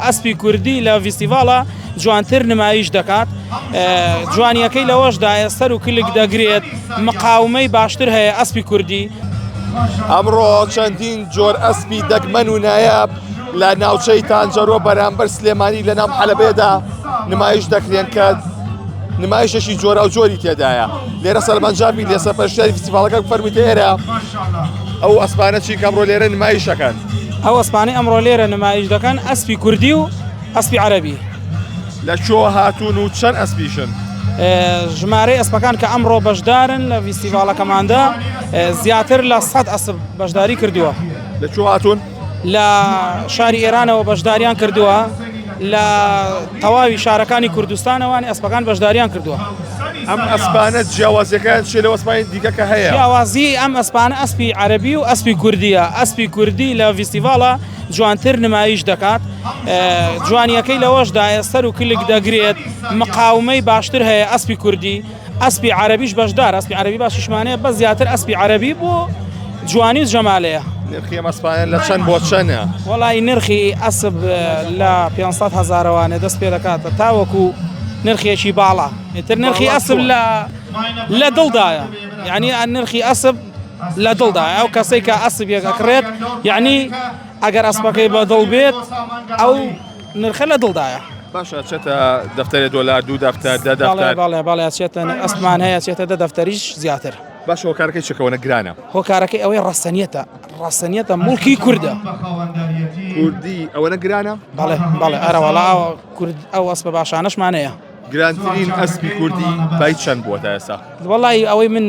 ئەسپی کوردی لە فیستیڤاڵە جوانتر نمایش دەکات جوانیەکەی لەوەشدایە سەر و کلک دەگرێت مقاومەی باشتر هەیە ئەسپی کوردی ئەمڕۆ چەندین جۆر ئەسپی دەگمەن و نایاب لە ناوچەی تانجەرۆ بەرامبەر سلێمانی لە ناو حەلەبێدا نمایش دەکرێن کە نمایشەشی جۆرە و جۆری تێدایە لێرە سەرمەنجاوی لێ سەرپەرشتیاری فستیڤاڵەکە فەرموویتە ئێرە ئەو ئەسپانە چی کە ئەمڕۆ لێرە نمایشەکەن ئەو ئەسپانەی ئەمڕۆ لێرە نمایش دەکەن ئەسپی کوردی و ئەسپی عەرەبی لە چۆ هاتوون و چەند ئەسپیشن ژمارەی ئەسپەکان کە ئەمڕۆ بەشدارن لە فیستیڤاڵەکەماندا زیاتر لە 100 ئەسپ بەشداری کردووە لە چۆ هاتوون لە شاری ئێرانەوە بەشداریان کردووە لە تەواوی شارەکانی کوردستانەوانی ئەسپەکان بەشداریان کردووە ئەم ئەسپانە جیاوازیەکان چێ لەو ئەسپانی دیکەکە هەیە جیاوازی ئەم ئەسپانە ئەسپی عەرەبی و ئەسپی کوردیە ئەسپی کوردی لە فیستیڤاڵە جوانتر نمایش دەکات جوانیەکەی لەوەشدایە سەر و کلک دەگرێت مقاومەی باشتر هەیە ئەسپی کوردی ئەسپی عەرەبیش بەشدار ئەسپی عەرەبی باشیشمانەیە بە زیاتر ئەسپی عەرەبی بۆ جوانی و جەمالەیە نرخی ئەم ئەسپانە لە چەند بۆ چەندە وەڵی نرخی ئەسب لە 500,000وانە دەست پێ دەکاتە تاوەکو نرخێکی باڵا ئیتر نرخی ئەسب لە دڵدایە یعنی نرخی ئەسب لە دڵدایە ئەو کەسەی کە ئەسب یەکەکڕێت یعنی ئەگەر ئەسپەکەی بەدڵ بێت ئەو نرخە لە دڵدایە باشە چێتە دەفتەرێ دۆلار 2 دەفتەر 10 دەفتەر باڵێ چێتە ئەسپمان هەیە چێتە 10 دەفتەریش زیاتر باشە هۆکارەکەی چەکەوەنە گرانە هۆکارەکەی ئەوەی ڕەسەنیەتە موڵکی کووردە کوردی ئەوەنە گرانە بەڵێ ئەرەوەڵا ئەو ئەسپە باشانەشمانەیە گرانترین ئەسپی کوردی بای چەند بووە ئێستا وەڵی ئەوەی من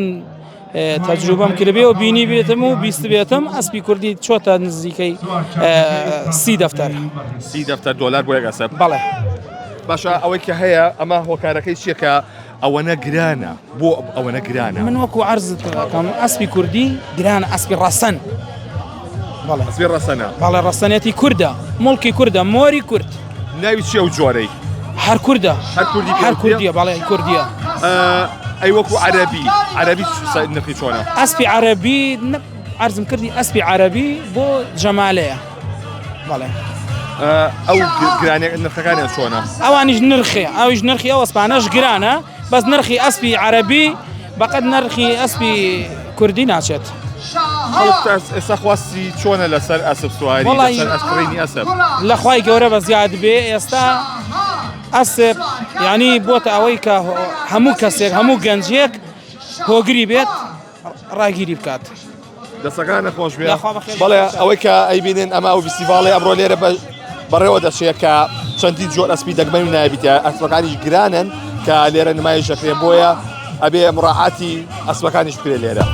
تەجروبەم کردبێ و بینی بێتم و بیست بێتم ئەسپی کوردی چۆتە نزیکەی 30 دەفتەر 30 دەفتەر دۆلار بۆ یەک ئەسپ بەڵێ باشە ئەوەی کە هەیە ئەمە هۆکارەکەی چیەکە ئەوەنە گرانە بۆ ئەوەنە گرانە من وەکو عەرزت دەکەم ئەسپی کوردی گرانە ئەسپی ڕەسەن ئەسپی ڕەسەنە بەڵێ ڕەسەنێتی کووردە موڵکی کووردە مۆری کورد ناوی چیە و جۆرەی هەر کووردە هەر کوردیە بەڵێ کوردیە ئەی وەکو عەرەبی نرخی چۆنە ئەسپی عەرەبی عەرزم کردی ئەسپی عەرەبی بۆ جەمالەیە بەڵێ ئەو گرانێک نرخەکانیان چۆنە ئەوانیش ئەویش نرخی ئەو ئەسپانەش گرانە بەس نرخی ئەسپی عەرەبی بەقەت نرخی ئەسپی کوردی ناچێت ئێستا خواستی چۆنە لەسەر ئەسپ سواری لەسەر ئەسپڕینی ئەسپ لە خوای گەورە بە زیاد بێ ئێستا ئەسپ یعنی بۆتە ئەوەی کە هەموو کەسێک هەموو گەنجێک هۆگری بێت ڕاگیری بکات دەستەکانە خۆش بێ بەڵێ ئەوەی کە ئەیبینن ئەمە و فستیڤاڵی ئەمڕۆ لێرە بەڕێوە دەچێت کە چەندی جۆر ئەسپی دەگمەن و نایبیتە ئەسپەکانیش گرانن کە لێرە نمایش دەکرێن بۆیە ئەبێ مڕاعاتی ئەسپەکانیش بکرێت لێرە